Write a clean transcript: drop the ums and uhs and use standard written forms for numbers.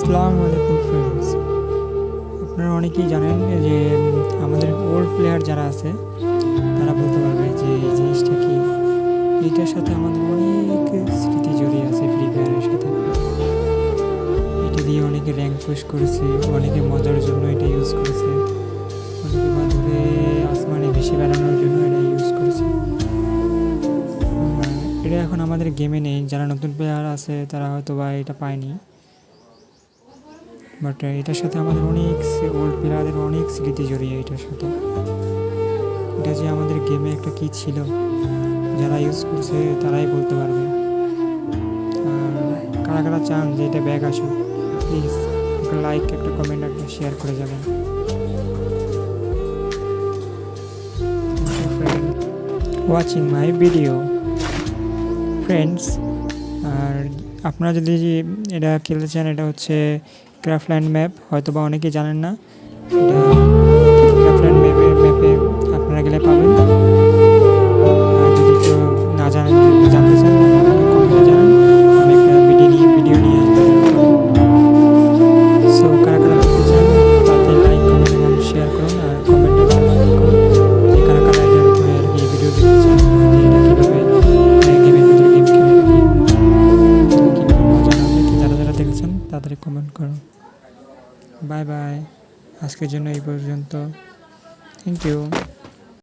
আসসালামু আলাইকুম ফ্রেন্ডস, আপনারা অনেকেই জানেন যে আমাদের ওল্ড প্লেয়ার যারা আছে তারা বলতে পারবে যে এই জিনিসটা কি। এইটার সাথে আমাদের অনেক স্মৃতি জড়িয়ে আছে ফ্রি ফায়ারের সাথে। এটা দিয়ে অনেকে র্যাঙ্ক পুশ করেছে, অনেকে মজার জন্য এটা ইউজ করেছে, অনেকে বা ধরে আসমানে ভেসে বেড়ানোর জন্য এটা ইউজ করেছে। এটা এখন আমাদের গেমে নেই, যারা নতুন প্লেয়ার আছে তারা হয়তো বা এটা পায়নি। বাট এটার সাথে আমাদের অনেক ওল্ড প্লেয়ারদের অনেক স্মৃতি জড়িয়ে এটার সাথে। এটা যে আমাদের গেমে একটা কী ছিল, যারা ইউজ করছে তারাই বলতে পারবে। আর কারা কারা চান যে এটা ব্যাক আসুক, প্লিজ একটা লাইক, একটা কমেন্ট, একটা শেয়ার করে যাবেন। Watching my video friends. আর আপনারা যদি এটা খেলতে চান, এটা হচ্ছে ক্রাফল্যান্ড ম্যাপ, হয়তো বা অনেকেই জানেন না। এটা ক্রাফল্যান্ড ম্যাপে আপনারা গেলে পাবেন। আর যদি কেউ না জানেন, জানতে চান, তাহলে আমাকে কমেন্টে জানান, আমি একটা ভিডিও নিয়ে আসবো। সো কারা কারা দেখতে চান তাতে লাইক, কমেন্ট এবং শেয়ার করুন, আর কমেন্টে করুন যে কারা কারা এটার উপরে আর কি ভিডিও দেখতে চান, যে এটা কীভাবে গেমের ভিতরে গেম খেলে কীভাবে মজা হবে। যারা যারা দেখেছেন তাড়াতাড়ি কমেন্ট করুন। বাই বাই, আজকের জন্য এই পর্যন্ত। Thank you.